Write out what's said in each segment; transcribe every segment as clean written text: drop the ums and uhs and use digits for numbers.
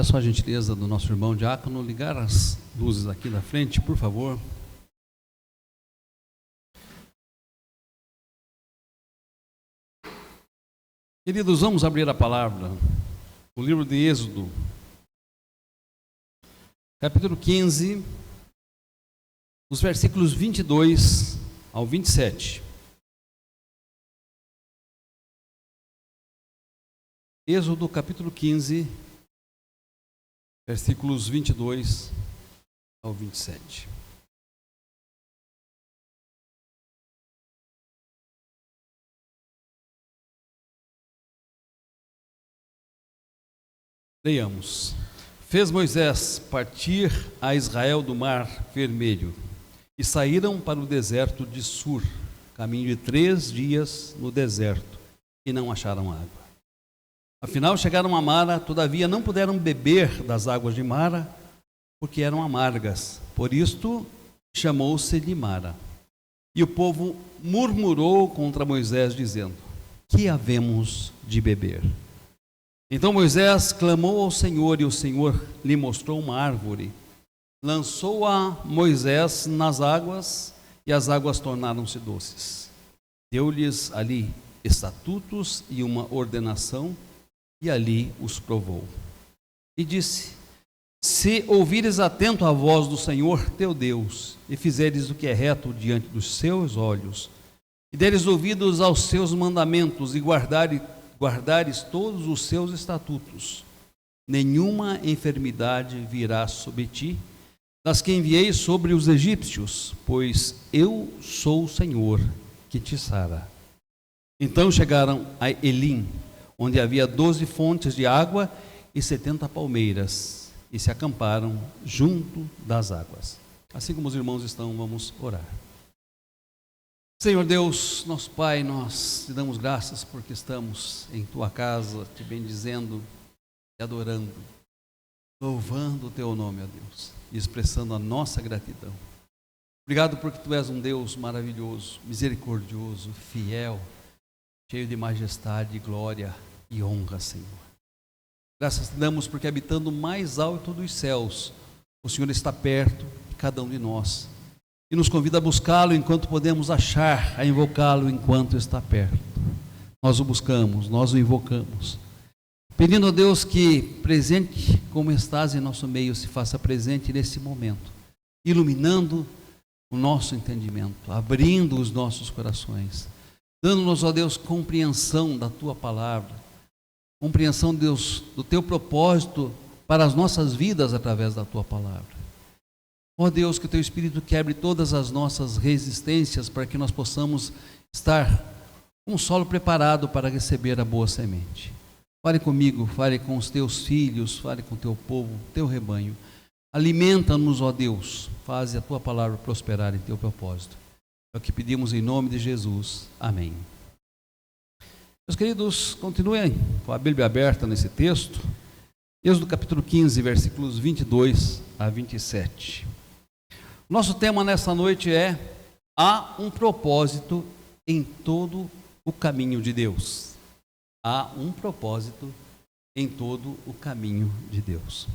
Peço a gentileza do nosso irmão diácono ligar as luzes aqui da frente, por favor. Queridos, vamos abrir a palavra, o livro de Êxodo, capítulo 15, os versículos 22 ao 27. Êxodo, capítulo 15, versículos 22 ao 27. Leiamos. Fez Moisés partir a Israel do mar Vermelho, e saíram para o deserto de Sur, caminho de 3 dias no deserto, e não acharam água. Afinal chegaram a Mara, todavia não puderam beber das águas de Mara, porque eram amargas. Por isto chamou-se de Mara. E o povo murmurou contra Moisés, dizendo: que havemos de beber? Então Moisés clamou ao Senhor, e o Senhor lhe mostrou uma árvore. Lançou-a Moisés nas águas, e as águas tornaram-se doces. Deu-lhes ali estatutos e uma ordenação, e ali os provou. E disse: se ouvires atento à voz do Senhor teu Deus, e fizeres o que é reto diante dos seus olhos, e deres ouvidos aos seus mandamentos, e guardares todos os seus estatutos, nenhuma enfermidade virá sobre ti, das que enviei sobre os egípcios, pois eu sou o Senhor que te sara. Então chegaram a Elim, onde havia 12 fontes de água e 70 palmeiras, e se acamparam junto das águas. Assim como os irmãos estão, vamos orar. Senhor Deus, nosso Pai, nós te damos graças porque estamos em tua casa, te bendizendo, te adorando, louvando o teu nome, ó Deus, e expressando a nossa gratidão. Obrigado porque tu és um Deus maravilhoso, misericordioso, fiel, cheio de majestade, glória e honra, Senhor. Graças te damos porque habitando o mais alto dos céus, o Senhor está perto de cada um de nós, e nos convida a buscá-lo enquanto podemos achar, a invocá-lo enquanto está perto. Nós o buscamos, nós o invocamos, pedindo a Deus que, presente como estás em nosso meio, se faça presente nesse momento, iluminando o nosso entendimento, abrindo os nossos corações, dando-nos, ó Deus, compreensão da tua palavra, compreensão, Deus, do teu propósito para as nossas vidas através da tua palavra. Ó Deus, que o teu Espírito quebre todas as nossas resistências para que nós possamos estar com o solo preparado para receber a boa semente. Fale comigo, fale com os teus filhos, fale com o teu povo, teu rebanho. Alimenta-nos, ó Deus, faze a tua palavra prosperar em teu propósito. É o que pedimos em nome de Jesus. Amém. Meus queridos, continuem com a Bíblia aberta nesse texto. Êxodo capítulo 15, versículos 22 a 27. Nosso tema nessa noite é: há um propósito em todo o caminho de Deus. Há um propósito em todo o caminho de Deus.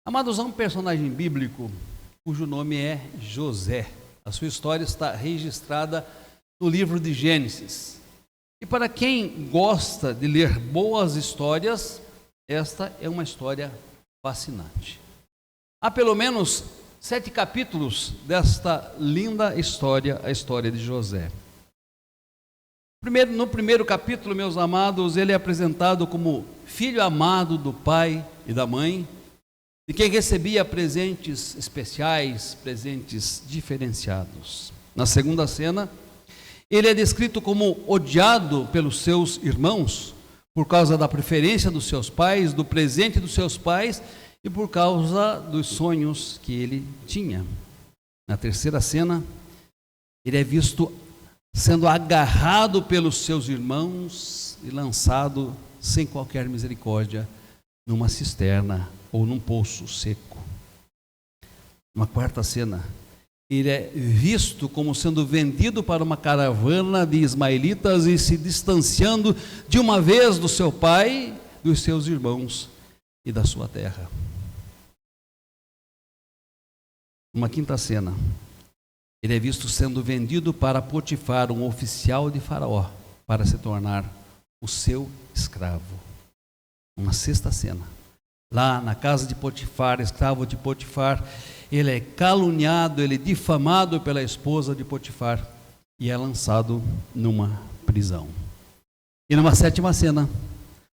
Amados, há um personagem bíblico cujo nome é José. A sua história está registrada no livro de Gênesis. E para quem gosta de ler boas histórias, esta é uma história fascinante. Há pelo menos 7 capítulos desta linda história, a história de José. No primeiro capítulo, meus amados, ele é apresentado como filho amado do pai e da mãe, de quem recebia presentes especiais, presentes diferenciados. Na segunda cena, ele é descrito como odiado pelos seus irmãos, por causa da preferência dos seus pais, do presente dos seus pais e por causa dos sonhos que ele tinha. Na terceira cena, ele é visto sendo agarrado pelos seus irmãos e lançado sem qualquer misericórdia numa cisterna ou num poço seco. Uma quarta cena, ele é visto como sendo vendido para uma caravana de ismaelitas e se distanciando de uma vez do seu pai, dos seus irmãos, e da sua terra. Uma quinta cena, ele é visto sendo vendido para Potifar, um oficial de Faraó, para se tornar o seu escravo. Uma sexta cena, lá na casa de Potifar, escravo de Potifar, ele é caluniado, ele é difamado pela esposa de Potifar e é lançado numa prisão. E numa sétima cena,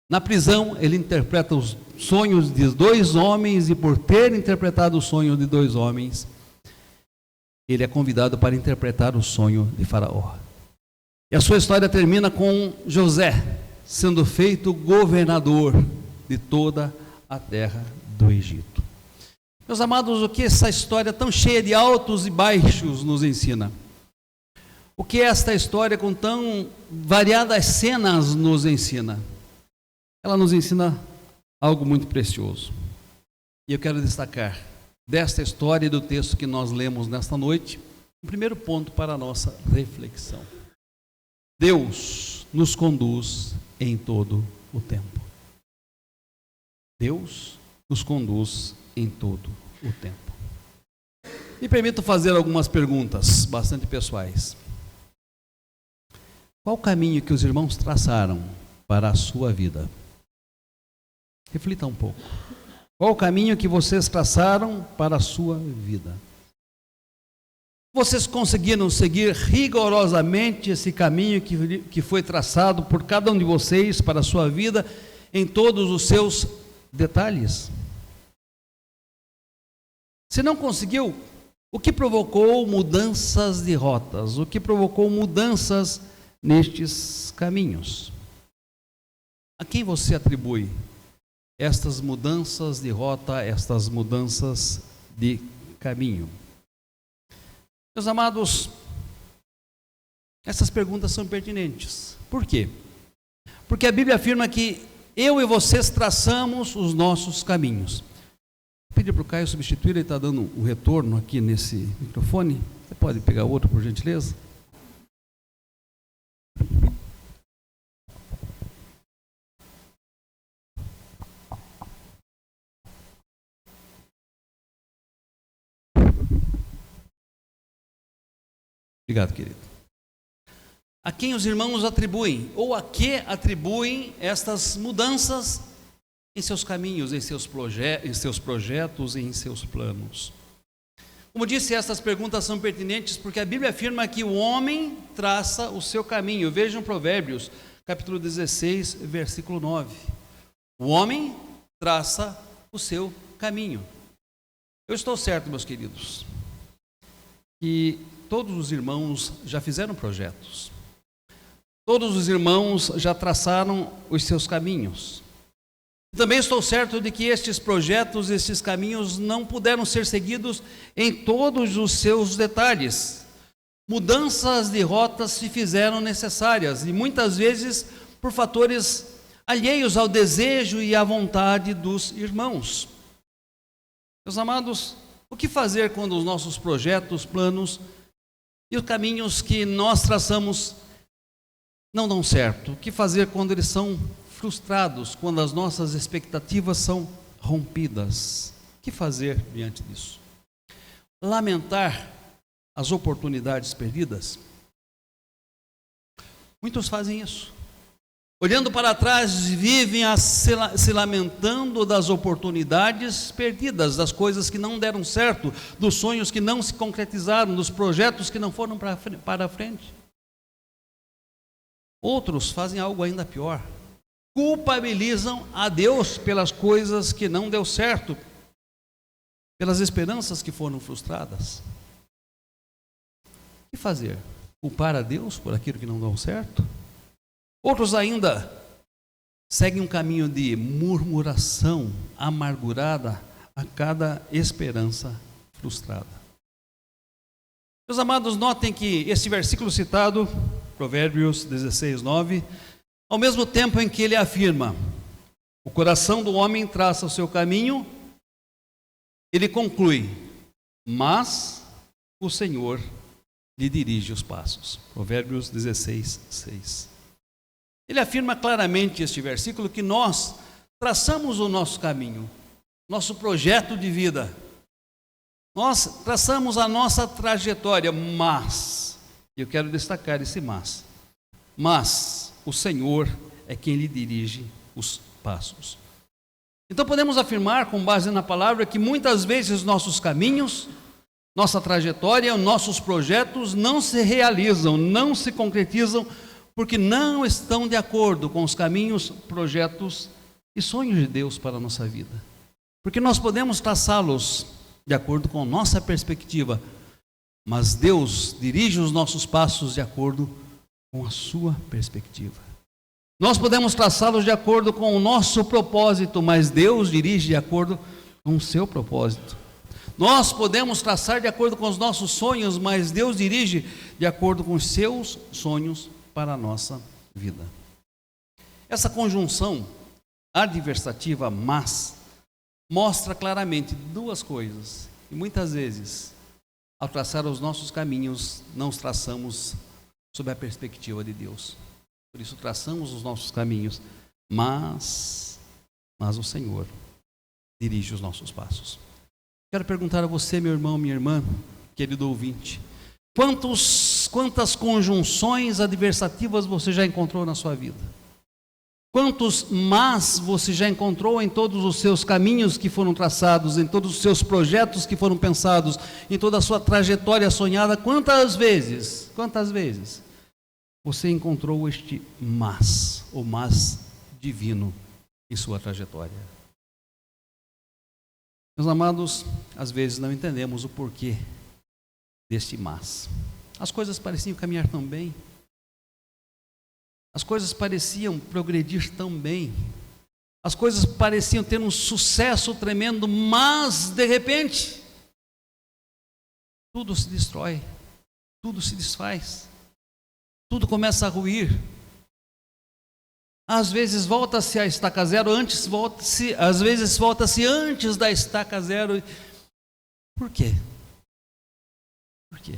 na prisão, ele interpreta os sonhos de dois homens e por ter interpretado o sonho de dois homens, ele é convidado para interpretar o sonho de Faraó. E a sua história termina com José sendo feito governador de toda a terra do Egito. Meus amados, o que essa história tão cheia de altos e baixos nos ensina? O que esta história com tão variadas cenas nos ensina? Ela nos ensina algo muito precioso. E eu quero destacar desta história e do texto que nós lemos nesta noite, o primeiro ponto para a nossa reflexão. Deus nos conduz em todo o tempo. Deus nos conduz em todo o tempo. Me permito fazer algumas perguntas bastante pessoais. Qual o caminho que os irmãos traçaram para a sua vida? Reflita um pouco. Qual o caminho que vocês traçaram para a sua vida? Vocês conseguiram seguir rigorosamente esse caminho que foi traçado por cada um de vocês para a sua vida, em todos os seus detalhes? Se não conseguiu, o que provocou mudanças de rotas? O que provocou mudanças nestes caminhos? A quem você atribui estas mudanças de rota, estas mudanças de caminho? Meus amados, essas perguntas são pertinentes. Por quê? Porque a Bíblia afirma que eu e vocês traçamos os nossos caminhos. Vou pedir para o Caio substituir, ele está dando um retorno aqui nesse microfone. Você pode pegar outro, por gentileza? Obrigado, querido. A quem os irmãos atribuem, ou a que atribuem estas mudanças em seus caminhos, em seus projetos e em seus planos? Como disse, estas perguntas são pertinentes porque a Bíblia afirma que o homem traça o seu caminho. Vejam Provérbios, capítulo 16, versículo 9. O homem traça o seu caminho. Eu estou certo, meus queridos, que todos os irmãos já fizeram projetos. Todos os irmãos já traçaram os seus caminhos. Também estou certo de que estes projetos, estes caminhos não puderam ser seguidos em todos os seus detalhes. Mudanças de rotas se fizeram necessárias e muitas vezes por fatores alheios ao desejo e à vontade dos irmãos. Meus amados, o que fazer quando os nossos projetos, planos e os caminhos que nós traçamos não dão certo? O que fazer quando eles são frustrados, quando as nossas expectativas são rompidas? O que fazer diante disso? Lamentar as oportunidades perdidas? Muitos fazem isso. Olhando para trás, vivem se lamentando das oportunidades perdidas, das coisas que não deram certo, dos sonhos que não se concretizaram, dos projetos que não foram para frente. Outros fazem algo ainda pior. Culpabilizam a Deus pelas coisas que não deu certo, pelas esperanças que foram frustradas. O que fazer? Culpar a Deus por aquilo que não deu certo? Outros ainda seguem um caminho de murmuração amargurada a cada esperança frustrada. Meus amados, notem que este versículo citado, Provérbios 16, 9, ao mesmo tempo em que ele afirma, o coração do homem traça o seu caminho, ele conclui, mas o Senhor lhe dirige os passos. Provérbios 16, 6. Ele afirma claramente este versículo que nós traçamos o nosso caminho, nosso projeto de vida, nós traçamos a nossa trajetória, mas, eu quero destacar esse mas o Senhor é quem lhe dirige os passos. Então podemos afirmar, com base na palavra, que muitas vezes nossos caminhos, nossa trajetória, nossos projetos não se realizam, não se concretizam, porque não estão de acordo com os caminhos, projetos e sonhos de Deus para a nossa vida. Porque nós podemos traçá-los de acordo com nossa perspectiva, mas Deus dirige os nossos passos de acordo com a sua perspectiva. Nós podemos traçá-los de acordo com o nosso propósito, mas Deus dirige de acordo com o seu propósito. Nós podemos traçar de acordo com os nossos sonhos, mas Deus dirige de acordo com os seus sonhos para a nossa vida. Essa conjunção adversativa, mas, mostra claramente duas coisas. E muitas vezes, ao traçar os nossos caminhos, não os traçamos sob a perspectiva de Deus. Por isso traçamos os nossos caminhos, mas o Senhor dirige os nossos passos. Quero perguntar a você, meu irmão, minha irmã, querido ouvinte, quantas conjunções adversativas você já encontrou na sua vida? Quantos mas você já encontrou em todos os seus caminhos que foram traçados, em todos os seus projetos que foram pensados, em toda a sua trajetória sonhada? Quantas vezes você encontrou este mas, o mas divino em sua trajetória? Meus amados, às vezes não entendemos o porquê deste mas. As coisas pareciam caminhar tão bem, as coisas pareciam progredir tão bem, as coisas pareciam ter um sucesso tremendo, mas de repente tudo se destrói, tudo se desfaz, tudo começa a ruir. Às vezes volta-se a estaca zero, às vezes volta-se antes da estaca zero. Por quê? Por quê?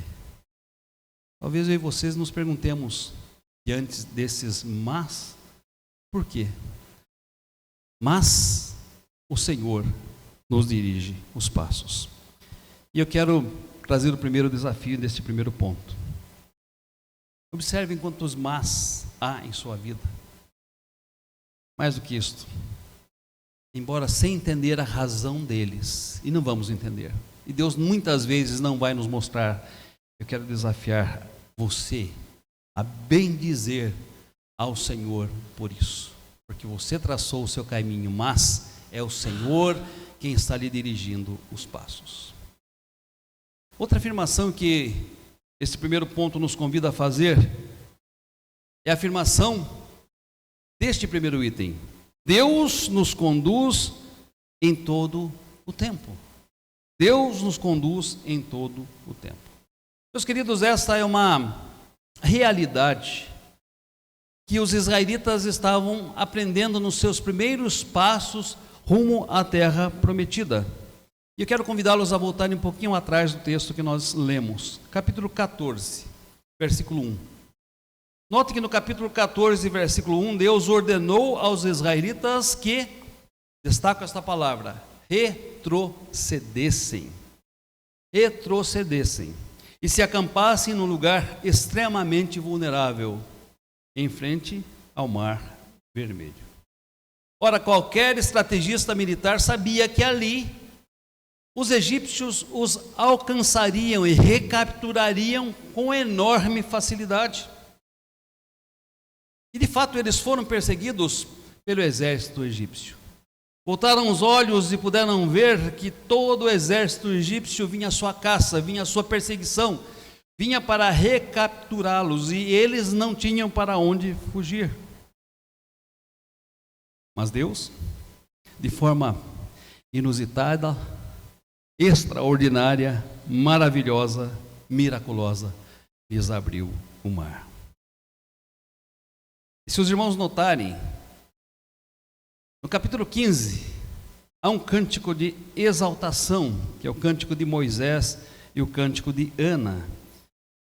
Talvez eu e vocês nos perguntemos diante desses mas, por quê? Mas o Senhor nos dirige os passos. E eu quero trazer o primeiro desafio deste primeiro ponto. Observem quantos mas há em sua vida. Mais do que isto, embora sem entender a razão deles, e não vamos entender, e Deus muitas vezes não vai nos mostrar, eu quero desafiar você a bem dizer ao Senhor por isso, porque você traçou o seu caminho, mas é o Senhor quem está lhe dirigindo os passos. Outra afirmação que esse primeiro ponto nos convida a fazer é a afirmação deste primeiro item: Deus nos conduz em todo o tempo. Deus nos conduz em todo o tempo. Meus queridos, esta é uma realidade que os israelitas estavam aprendendo nos seus primeiros passos rumo à terra prometida. E eu quero convidá-los a voltarem um pouquinho atrás do texto que nós lemos, capítulo 14, versículo 1. Note que no capítulo 14, versículo 1, Deus ordenou aos israelitas que, destaco esta palavra, retrocedessem e se acampassem num lugar extremamente vulnerável, em frente ao Mar Vermelho. Ora, qualquer estrategista militar sabia que ali os egípcios os alcançariam e recapturariam com enorme facilidade. E de fato eles foram perseguidos pelo exército egípcio. Voltaram os olhos e puderam ver que todo o exército egípcio vinha à sua caça, vinha à sua perseguição, vinha para recapturá-los, e eles não tinham para onde fugir. Mas Deus, de forma inusitada, extraordinária, maravilhosa, miraculosa, lhes abriu o mar. E se os irmãos notarem, no capítulo 15, há um cântico de exaltação, que é o cântico de Moisés e o cântico de Ana.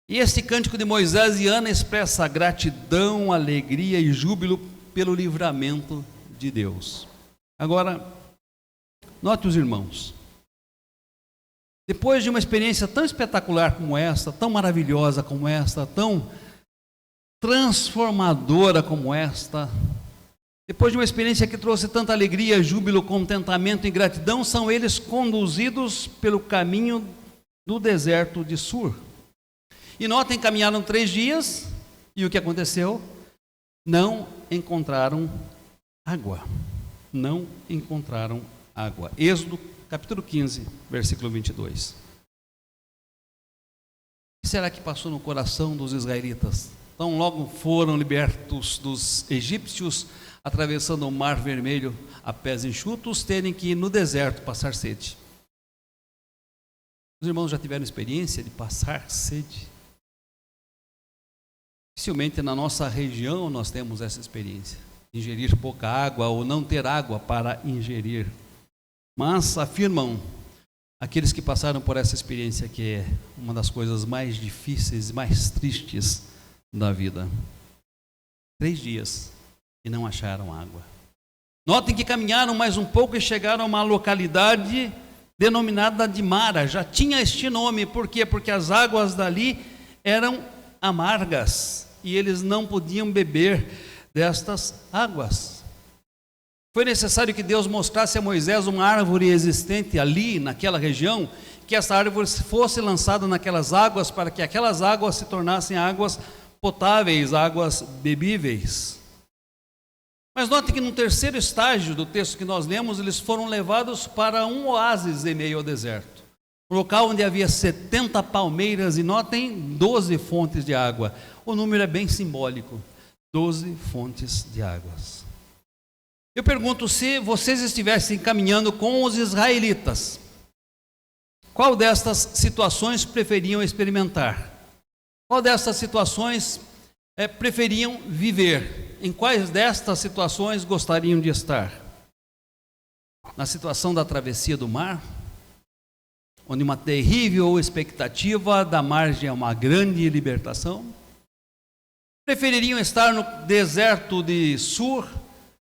E esse cântico de Moisés e Ana expressa a gratidão, alegria e júbilo pelo livramento de Deus. Agora, note os irmãos. Depois de uma experiência tão espetacular como esta, tão maravilhosa como esta, tão transformadora como esta, depois de uma experiência que trouxe tanta alegria, júbilo, contentamento e gratidão, são eles conduzidos pelo caminho do deserto de Sur. E notem, caminharam 3 dias, e o que aconteceu? Não encontraram água. Não encontraram água. Êxodo, capítulo 15, versículo 22. O que será que passou no coração dos israelitas? Então, logo foram libertos dos egípcios, atravessando o Mar Vermelho a pés enxutos, terem que ir no deserto passar sede. Os irmãos já tiveram experiência de passar sede? Dificilmente na nossa região nós temos essa experiência, de ingerir pouca água ou não ter água para ingerir. Mas afirmam aqueles que passaram por essa experiência que é uma das coisas mais difíceis, mais tristes da vida. 3 dias e não acharam água. Notem que caminharam mais um pouco e chegaram a uma localidade denominada de Mara. Já tinha este nome, por quê? Porque as águas dali eram amargas e eles não podiam beber destas águas. Foi necessário que Deus mostrasse a Moisés uma árvore existente ali, naquela região, que essa árvore fosse lançada naquelas águas, para que aquelas águas se tornassem águas potáveis, águas bebíveis. Mas note que no terceiro estágio do texto que nós lemos, eles foram levados para um oásis em meio ao deserto. Um local onde havia 70 palmeiras e notem 12 fontes de água. O número é bem simbólico, 12 fontes de águas. Eu pergunto, se vocês estivessem caminhando com os israelitas, qual destas situações preferiam experimentar? Qual destas situações preferiam viver? Em quais destas situações gostariam de estar? Na situação da travessia do mar, onde uma terrível expectativa dá margem a uma grande libertação? Prefeririam estar no deserto de Sur,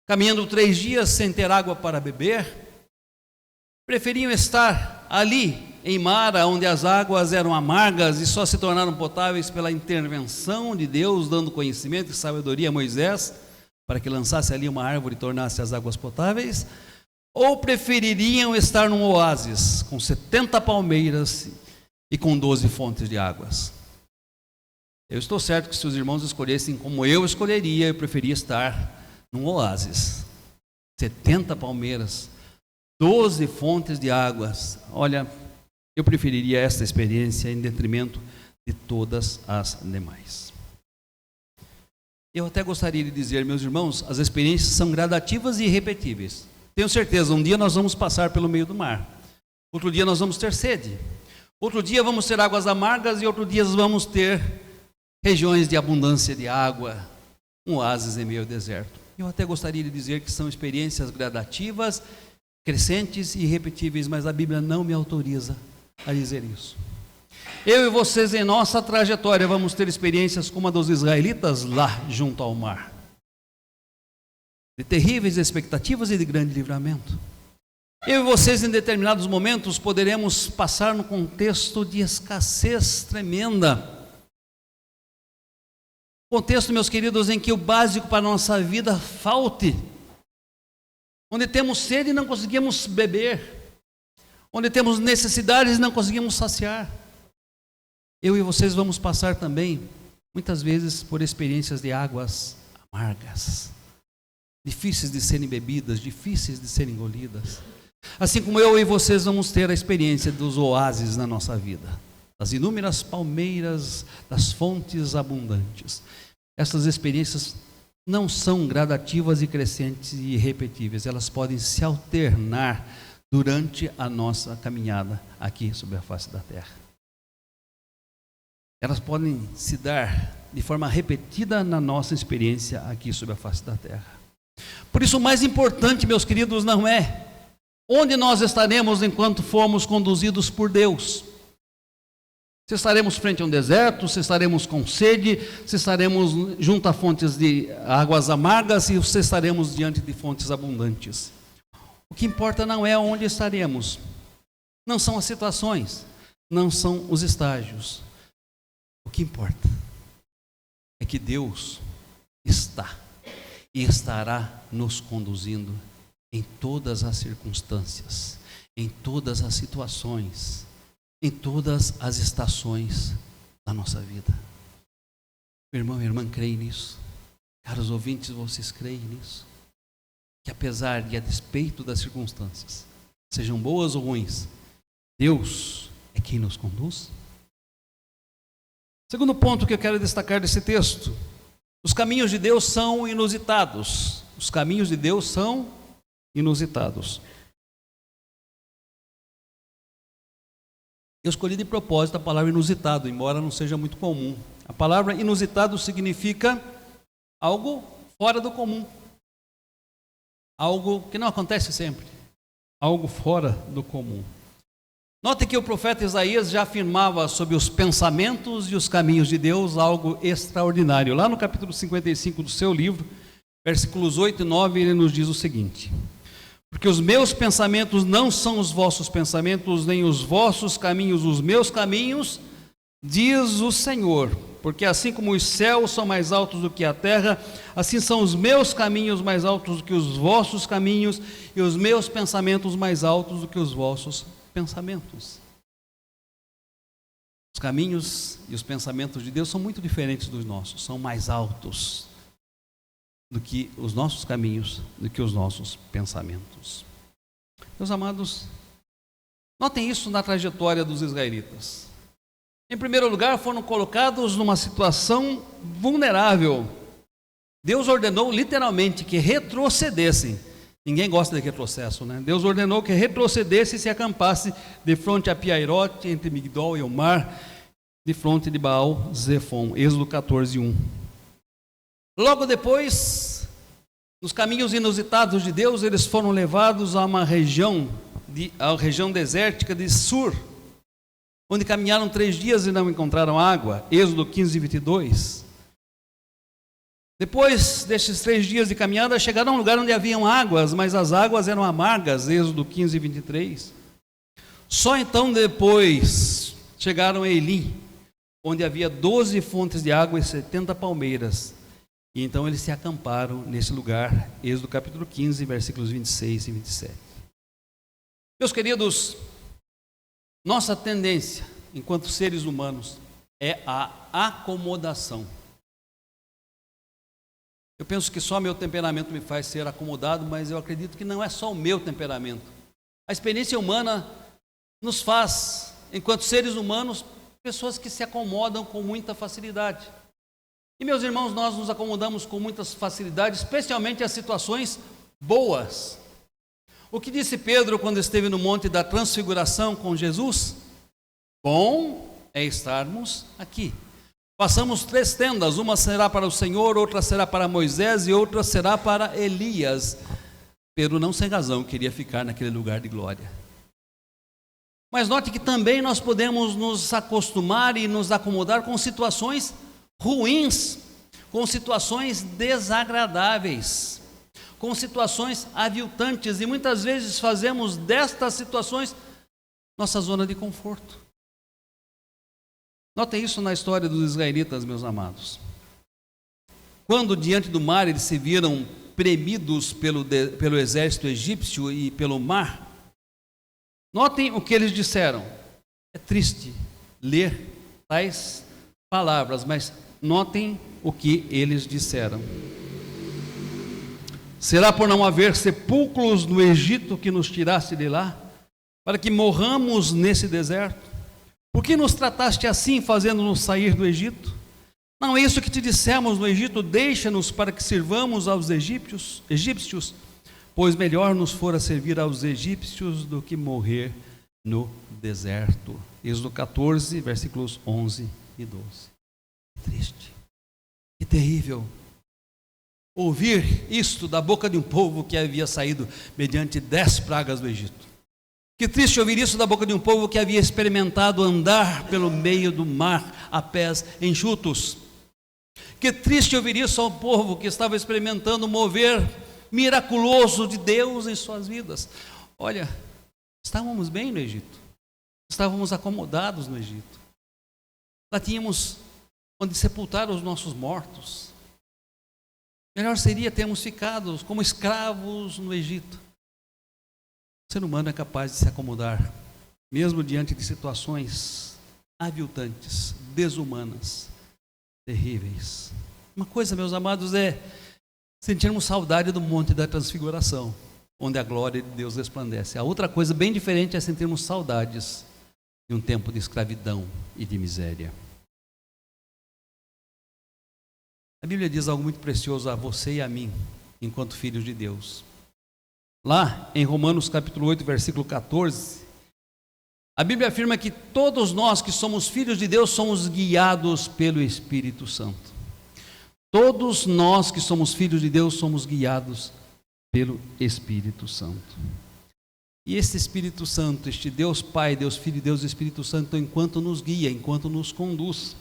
caminhando 3 dias sem ter água para beber? Preferiam estar ali em Mara, onde as águas eram amargas e só se tornaram potáveis pela intervenção de Deus, dando conhecimento e sabedoria a Moisés, para que lançasse ali uma árvore e tornasse as águas potáveis? Ou prefeririam estar num oásis, com 70 palmeiras e com 12 fontes de águas? Eu estou certo que se os irmãos escolhessem como eu escolheria, eu preferia estar num oásis, 70 palmeiras, 12 fontes de águas. Olha, eu preferiria esta experiência em detrimento de todas as demais. Eu até gostaria de dizer, meus irmãos, as experiências são gradativas e irrepetíveis. Tenho certeza, um dia nós vamos passar pelo meio do mar, outro dia nós vamos ter sede, outro dia vamos ter águas amargas e outro dia vamos ter regiões de abundância de água, um oásis em meio ao deserto. Eu até gostaria de dizer que são experiências gradativas, crescentes e irrepetíveis, mas a Bíblia não me autoriza a dizer isso. Eu e vocês, em nossa trajetória, vamos ter experiências como a dos israelitas lá junto ao mar, de terríveis expectativas e de grande livramento. Eu e vocês, em determinados momentos, poderemos passar no contexto de escassez tremenda. Contexto, meus queridos, em que o básico para a nossa vida falte, onde temos sede e não conseguimos beber, onde temos necessidades e não conseguimos saciar. Eu e vocês vamos passar também, muitas vezes, por experiências de águas amargas, difíceis de serem bebidas, difíceis de serem engolidas. Assim como eu e vocês vamos ter a experiência dos oásis na nossa vida, das inúmeras palmeiras, das fontes abundantes. Essas experiências não são gradativas e crescentes e irrepetíveis, elas podem se alternar durante a nossa caminhada aqui sobre a face da terra. Elas podem se dar de forma repetida na nossa experiência aqui sobre a face da terra. Por isso, o mais importante, meus queridos, não é onde nós estaremos enquanto formos conduzidos por Deus. Se estaremos frente a um deserto, se estaremos com sede, se estaremos junto a fontes de águas amargas, e se estaremos diante de fontes abundantes. O que importa não é onde estaremos, não são as situações, não são os estágios. O que importa é que Deus está e estará nos conduzindo em todas as circunstâncias, em todas as situações, em todas as estações da nossa vida. Meu irmão e irmã, creem nisso? Caros ouvintes, vocês creem nisso? Que apesar e a despeito das circunstâncias, sejam boas ou ruins, Deus é quem nos conduz? Segundo ponto que eu quero destacar desse texto: os caminhos de Deus são inusitados. Os caminhos de Deus são inusitados. Eu escolhi de propósito a palavra inusitado, embora não seja muito comum. A palavra inusitado significa algo fora do comum. Algo que não acontece sempre. Algo fora do comum. Note que o profeta Isaías já afirmava sobre os pensamentos e os caminhos de Deus algo extraordinário. Lá no capítulo 55 do seu livro, versículos 8 e 9, ele nos diz o seguinte: porque os meus pensamentos não são os vossos pensamentos, nem os vossos caminhos os meus caminhos, diz o Senhor. Porque assim como os céus são mais altos do que a terra, assim são os meus caminhos mais altos do que os vossos caminhos, e os meus pensamentos mais altos do que os vossos pensamentos. Os caminhos e os pensamentos de Deus são muito diferentes dos nossos, são mais altos do que os nossos caminhos, do que os nossos pensamentos. Meus amados, notem isso na trajetória dos israelitas. Em primeiro lugar, foram colocados numa situação vulnerável. Deus ordenou literalmente que retrocedessem. Ninguém gosta de retrocesso, né? Deus ordenou que retrocedesse e se acampasse de frente a Piairote, entre Migdol e o mar, de frente de Baal-Zefon. Êxodo 14, 1. Logo depois, nos caminhos inusitados de Deus, eles foram levados a uma região desértica de Sur, onde caminharam 3 dias e não encontraram água. Êxodo 15, 22. Depois destes 3 dias de caminhada, chegaram a um lugar onde haviam águas, mas as águas eram amargas. Êxodo 15, 23. Só então depois chegaram a Elim, onde havia 12 fontes de água e 70 palmeiras. E então eles se acamparam nesse lugar. Êxodo capítulo 15, versículos 26 e 27. Meus queridos, nossa tendência, enquanto seres humanos, é a acomodação. Eu penso que só meu temperamento me faz ser acomodado, mas eu acredito que não é só o meu temperamento. A experiência humana nos faz, enquanto seres humanos, pessoas que se acomodam com muita facilidade. E, meus irmãos, nós nos acomodamos com muita facilidade, especialmente as situações boas. O que disse Pedro quando esteve no Monte da Transfiguração com Jesus? Bom é estarmos aqui. Passamos 3 tendas, uma será para o Senhor, outra será para Moisés e outra será para Elias. Pedro, não sem razão, queria ficar naquele lugar de glória. Mas note que também nós podemos nos acostumar e nos acomodar com situações ruins, com situações desagradáveis, com situações aviltantes, e muitas vezes fazemos destas situações nossa zona de conforto. Notem isso na história dos israelitas, meus amados. Quando diante do mar eles se viram premidos pelo exército egípcio e pelo mar, notem o que eles disseram. É triste ler tais palavras, mas notem o que eles disseram. Será por não haver sepulcros no Egito que nos tiraste de lá, para que morramos nesse deserto? Por que nos trataste assim, fazendo-nos sair do Egito? Não é isso que te dissemos no Egito: deixa-nos para que sirvamos aos egípcios, pois melhor nos fora servir aos egípcios do que morrer no deserto. Êxodo 14, versículos 11 e 12. Que triste, que terrível ouvir isto da boca de um povo que havia saído mediante 10 pragas do Egito. Que triste ouvir isso da boca de um povo que havia experimentado andar pelo meio do mar a pés enxutos. Que triste ouvir isso ao povo que estava experimentando mover miraculoso de Deus em suas vidas. Olha, estávamos bem no Egito, estávamos acomodados no Egito, lá tínhamos onde sepultar os nossos mortos. Melhor seria termos ficado como escravos no Egito. O ser humano é capaz de se acomodar, mesmo diante de situações aviltantes, desumanas, terríveis. Uma coisa, meus amados, é sentirmos saudade do Monte da Transfiguração, onde a glória de Deus resplandece. A outra coisa bem diferente é sentirmos saudades de um tempo de escravidão e de miséria. A Bíblia diz algo muito precioso a você e a mim, enquanto filhos de Deus. Lá em Romanos capítulo 8, versículo 14, a Bíblia afirma que todos nós que somos filhos de Deus somos guiados pelo Espírito Santo. Todos nós que somos filhos de Deus somos guiados pelo Espírito Santo. E esse Espírito Santo, este Deus Pai, Deus Filho e Deus Espírito Santo, enquanto nos guia, enquanto nos conduz,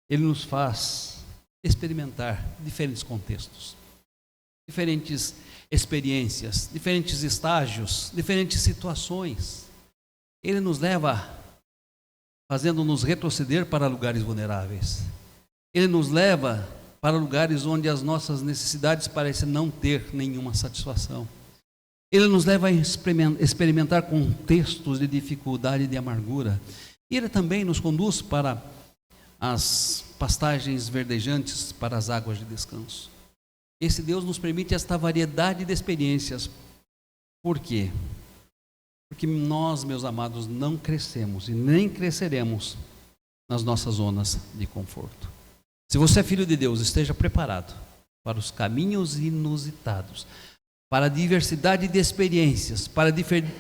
Ele nos faz experimentar diferentes contextos, diferentes experiências, diferentes estágios, diferentes situações. Ele nos leva fazendo-nos retroceder para lugares vulneráveis. Ele nos leva para lugares onde as nossas necessidades parecem não ter nenhuma satisfação. Ele nos leva a experimentar contextos de dificuldade e de amargura. E Ele também nos conduz para as pastagens verdejantes, para as águas de descanso. Esse Deus nos permite esta variedade de experiências. Por quê? Porque nós, meus amados, não crescemos e nem cresceremos nas nossas zonas de conforto. Se você é filho de Deus, esteja preparado para os caminhos inusitados, para a diversidade de experiências, para a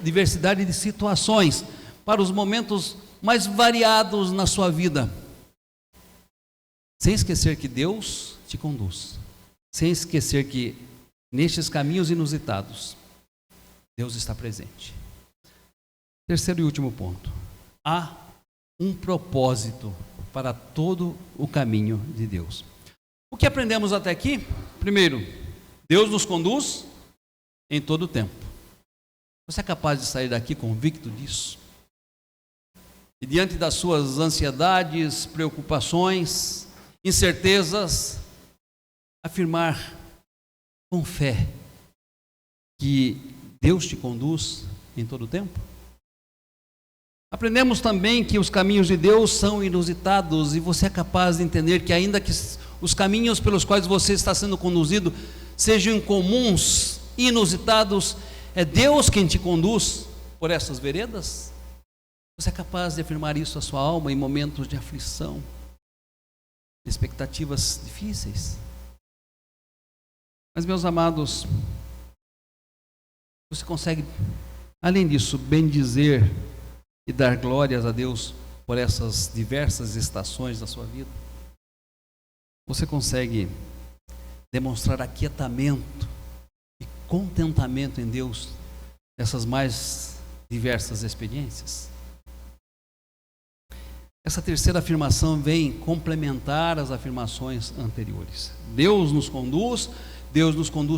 diversidade de situações, para os momentos mais variados na sua vida. Sem esquecer que Deus te conduz. Sem esquecer que nestes caminhos inusitados, Deus está presente. Terceiro e último ponto. Há um propósito para todo o caminho de Deus. O que aprendemos até aqui? Primeiro, Deus nos conduz em todo o tempo. Você é capaz de sair daqui convicto disso? E diante das suas ansiedades, preocupações, incertezas, afirmar com fé que Deus te conduz em todo o tempo? Aprendemos também que os caminhos de Deus são inusitados e você é capaz de entender que ainda que os caminhos pelos quais você está sendo conduzido sejam incomuns, inusitados, é Deus quem te conduz por essas veredas? Você é capaz de afirmar isso à sua alma em momentos de aflição, de expectativas difíceis? Mas, meus amados, você consegue, além disso, bendizer e dar glórias a Deus por essas diversas estações da sua vida? Você consegue demonstrar aquietamento e contentamento em Deus nessas mais diversas experiências? Essa terceira afirmação vem complementar as afirmações anteriores. Deus nos conduz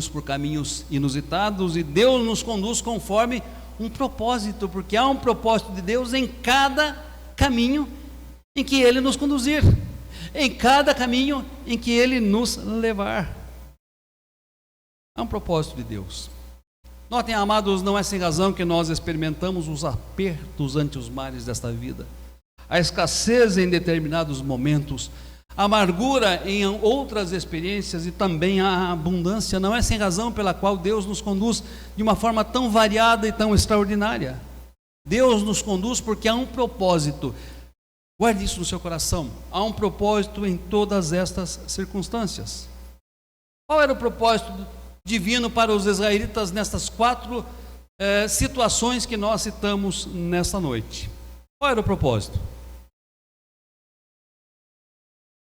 por caminhos inusitados e Deus nos conduz conforme um propósito, porque há um propósito de Deus em cada caminho em que Ele nos conduzir, em cada caminho em que Ele nos levar. Há um propósito de Deus. Notem, amados, não é sem razão que nós experimentamos os apertos ante os mares desta vida, a escassez em determinados momentos, a amargura em outras experiências e também a abundância. Não é sem razão pela qual Deus nos conduz de uma forma tão variada e tão extraordinária. Deus nos conduz porque há um propósito. Guarde isso no seu coração. Há um propósito em todas estas circunstâncias. Qual era o propósito divino para os israelitas nestas quatro situações que nós citamos nesta noite? Qual era o propósito?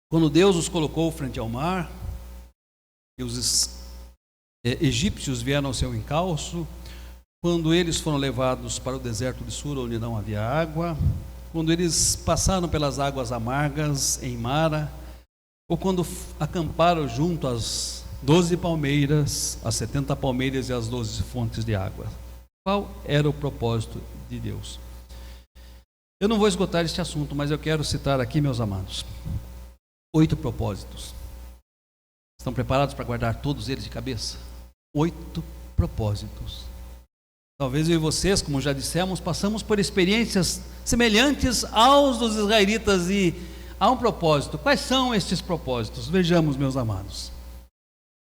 Quando Deus os colocou frente ao mar, e os egípcios vieram ao seu encalço, quando eles foram levados para o deserto de Sur, onde não havia água, quando eles passaram pelas águas amargas em Mara, ou quando acamparam junto às 12 palmeiras, as 70 palmeiras e as 12 fontes de água. Qual era o propósito de Deus? Eu não vou esgotar este assunto, mas eu quero citar aqui, meus amados, 8 propósitos. Estão preparados para guardar todos eles de cabeça? 8 propósitos. Talvez eu e vocês, como já dissemos, passamos por experiências semelhantes aos dos israelitas e há um propósito. Quais são estes propósitos? Vejamos, meus amados.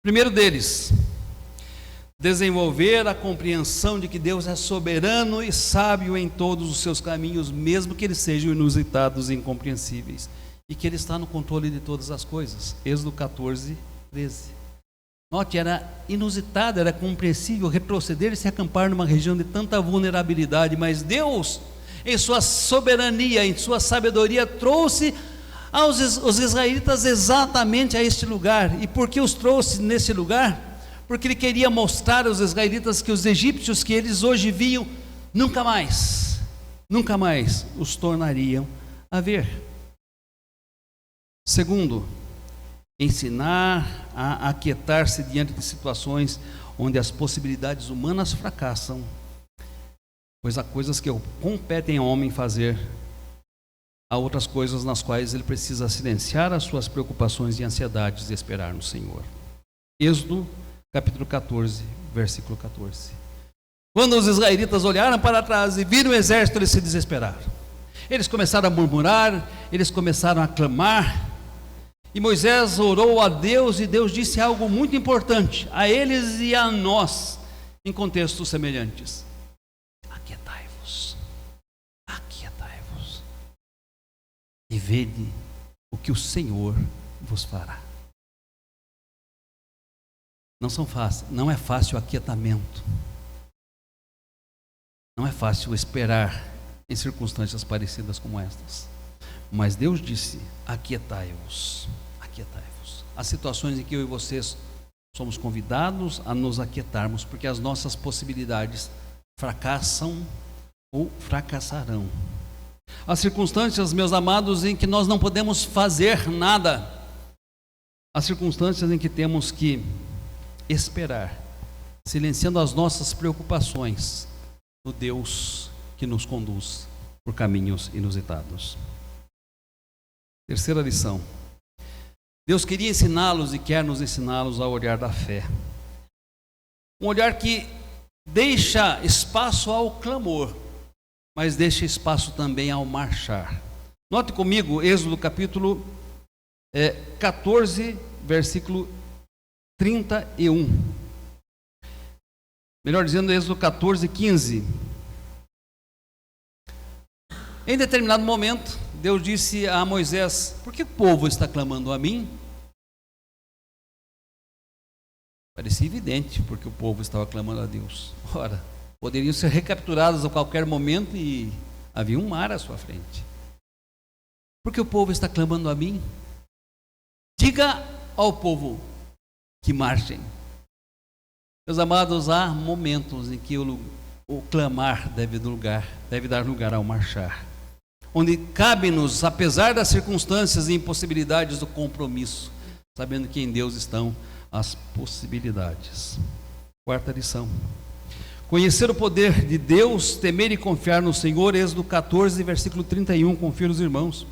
Primeiro deles, desenvolver a compreensão de que Deus é soberano e sábio em todos os seus caminhos, mesmo que eles sejam inusitados e incompreensíveis, e que Ele está no controle de todas as coisas. Êxodo 14, 13. Note, era inusitado, era compreensível retroceder e se acampar numa região de tanta vulnerabilidade, mas Deus, em sua soberania, em sua sabedoria, trouxe os israelitas exatamente a este lugar. E por que os trouxe nesse lugar? Porque Ele queria mostrar aos israelitas que os egípcios que eles hoje viam, nunca mais os tornariam a ver. Segundo, ensinar a aquietar-se diante de situações onde as possibilidades humanas fracassam, pois há coisas que competem ao homem fazer, há outras coisas nas quais ele precisa silenciar as suas preocupações e ansiedades e esperar no Senhor. Êxodo capítulo 14, versículo 14. Quando os israelitas olharam para trás e viram o exército, eles se desesperaram. Eles começaram a murmurar, eles começaram a clamar, e Moisés orou a Deus, e Deus disse algo muito importante a eles e a nós, em contextos semelhantes: aquietai-vos, e vede o que o Senhor vos fará. Não é fácil o aquietamento, não é fácil esperar em circunstâncias parecidas como estas, mas Deus disse: aquietai-vos. Há situações em que eu e vocês somos convidados a nos aquietarmos, porque as nossas possibilidades fracassam ou fracassarão. Há circunstâncias, meus amados, em que nós não podemos fazer nada. Há circunstâncias em que temos que esperar, silenciando as nossas preocupações no Deus que nos conduz por caminhos inusitados. Terceira lição: Deus queria ensiná-los e quer nos ensiná-los ao olhar da fé. Um olhar que deixa espaço ao clamor, mas deixa espaço também ao marchar. Note comigo Êxodo capítulo 14, versículo 31. Melhor dizendo, Êxodo 14, 15. Em determinado momento, Deus disse a Moisés: por que o povo está clamando a mim? Parecia evidente, porque o povo estava clamando a Deus. Ora, poderiam ser recapturados a qualquer momento e havia um mar à sua frente. Por que o povo está clamando a mim? Diga ao povo que marchem. Meus amados, há momentos em que o clamar deve dar lugar ao marchar, onde cabe-nos, apesar das circunstâncias e impossibilidades, do compromisso, sabendo que em Deus estão as possibilidades. Quarta lição: conhecer o poder de Deus, temer e confiar no Senhor. Êxodo 14, versículo 31, confira os irmãos.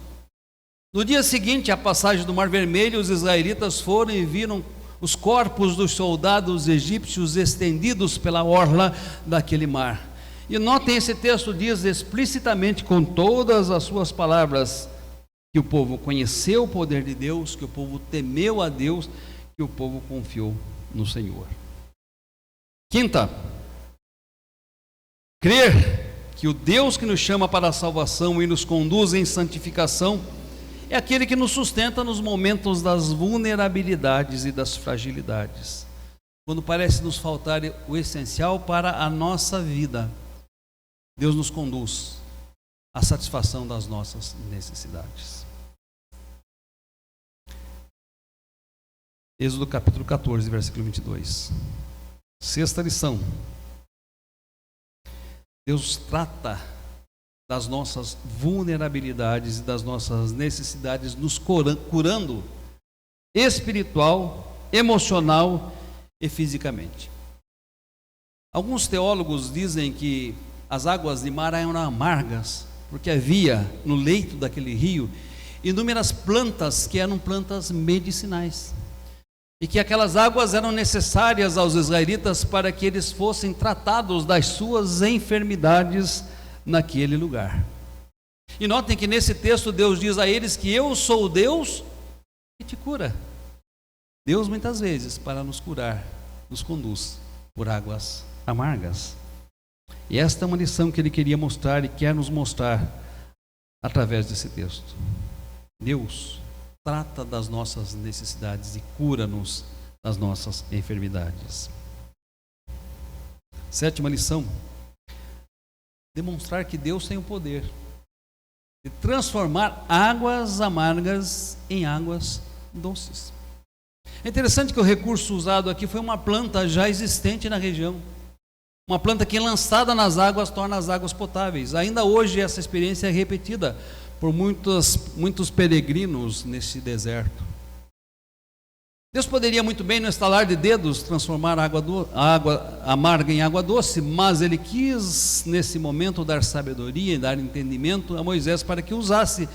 No dia seguinte à passagem do Mar Vermelho, os israelitas foram e viram os corpos dos soldados egípcios estendidos pela orla daquele mar. E notem, esse texto diz explicitamente, com todas as suas palavras, que o povo conheceu o poder de Deus, que o povo temeu a Deus, que o povo confiou no Senhor. Quinta, crer que o Deus que nos chama para a salvação e nos conduz em santificação é aquele que nos sustenta nos momentos das vulnerabilidades e das fragilidades, quando parece nos faltar o essencial para a nossa vida. Deus nos conduz à satisfação das nossas necessidades. Êxodo capítulo 14, versículo 22. Sexta lição: Deus trata das nossas vulnerabilidades e das nossas necessidades, nos curando espiritual emocional e fisicamente. Alguns teólogos dizem que as águas de mar eram amargas, porque havia no leito daquele rio inúmeras plantas que eram plantas medicinais, e que aquelas águas eram necessárias aos israelitas para que eles fossem tratados das suas enfermidades naquele lugar. E notem que nesse texto Deus diz a eles que eu sou o Deus que te cura. Deus muitas vezes, para nos curar, nos conduz por águas amargas. E esta é uma lição que ele queria mostrar e quer nos mostrar através desse texto. Deus trata das nossas necessidades e cura-nos das nossas enfermidades. Sétima lição: demonstrar que Deus tem o poder de transformar águas amargas em águas doces. É interessante que o recurso usado aqui foi uma planta já existente na região. Uma planta que, lançada nas águas, torna as águas potáveis. Ainda hoje essa experiência é repetida por muitos peregrinos nesse deserto. Deus poderia muito bem, no estalar de dedos, transformar a água amarga em água doce, mas Ele quis, nesse momento, dar sabedoria e dar entendimento a Moisés para que usasse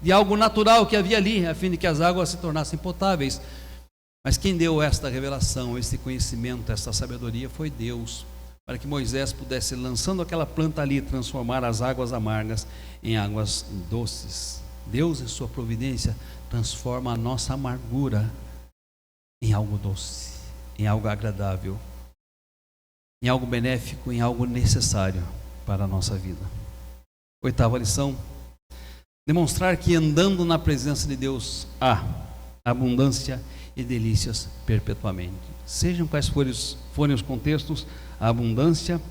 de algo natural que havia ali, a fim de que as águas se tornassem potáveis. Mas quem deu esta revelação, esse conhecimento, esta sabedoria foi Deus, para que Moisés pudesse, lançando aquela planta ali, transformar as águas amargas em águas doces. Deus, em sua providência, transforma a nossa amargura em algo doce, em algo agradável, em algo benéfico, em algo necessário para a nossa vida. Oitava lição: demonstrar que andando na presença de Deus há abundância e delícias perpetuamente. Sejam quais forem os contextos, a abundância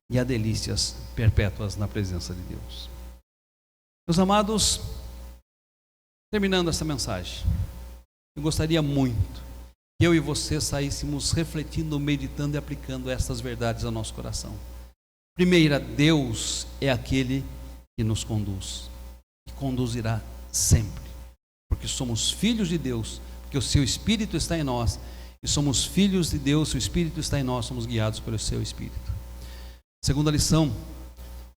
e as delícias perpétuas na presença de Deus. Meus amados, terminando essa mensagem, eu gostaria muito que eu e você saíssemos refletindo, meditando e aplicando essas verdades ao nosso coração. Primeira, Deus é aquele que nos conduz, e conduzirá sempre, porque somos filhos de Deus, porque o seu Espírito está em nós, e somos filhos de Deus, o Espírito está em nós, somos guiados pelo seu Espírito. Segunda lição: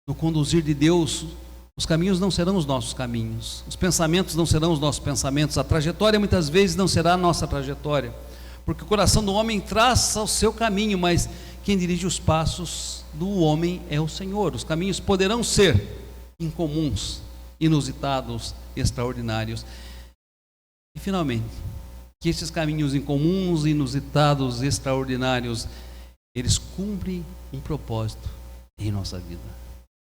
no conduzir de Deus, os caminhos não serão os nossos caminhos, os pensamentos não serão os nossos pensamentos, a trajetória muitas vezes não será a nossa trajetória, porque o coração do homem traça o seu caminho, mas quem dirige os passos do homem é o Senhor. Os caminhos poderão ser incomuns, inusitados, extraordinários. E finalmente, que esses caminhos incomuns, inusitados, extraordinários, eles cumprem um propósito em nossa vida.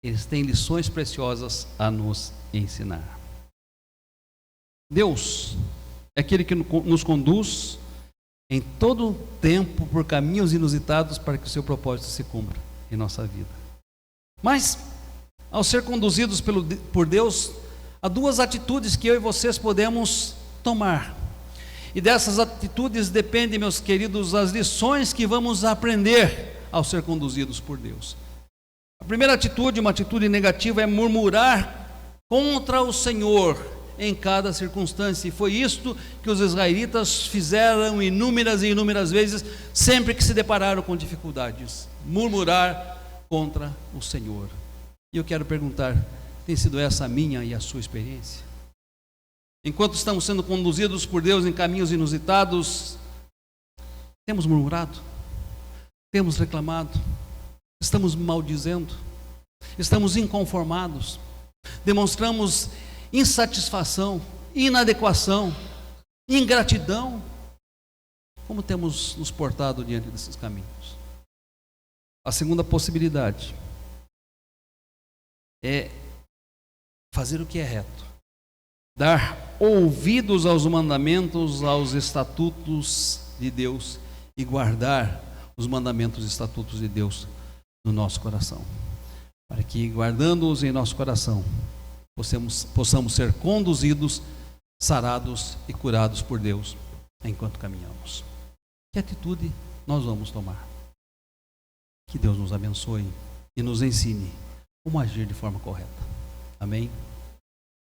Eles têm lições preciosas a nos ensinar. Deus é aquele que nos conduz em todo o tempo por caminhos inusitados para que o seu propósito se cumpra em nossa vida. Mas, ao ser conduzidos por Deus, há duas atitudes que eu e vocês podemos tomar. E dessas atitudes dependem, meus queridos, as lições que vamos aprender ao ser conduzidos por Deus. A primeira atitude, uma atitude negativa, é murmurar contra o Senhor em cada circunstância. E foi isto que os israelitas fizeram inúmeras e inúmeras vezes, sempre que se depararam com dificuldades. Murmurar contra o Senhor. E eu quero perguntar: tem sido essa a minha e a sua experiência? Enquanto estamos sendo conduzidos por Deus em caminhos inusitados, temos murmurado, temos reclamado, estamos maldizendo, estamos inconformados, demonstramos insatisfação, inadequação, ingratidão. Como temos nos portado diante desses caminhos? A segunda possibilidade é fazer o que é reto, dar ouvidos aos mandamentos, aos estatutos de Deus e guardar os mandamentos e estatutos de Deus no nosso coração, para que, guardando-os em nosso coração, possamos ser conduzidos, sarados e curados por Deus enquanto caminhamos. Que atitude nós vamos tomar? Que Deus nos abençoe e nos ensine como agir de forma correta. Amém?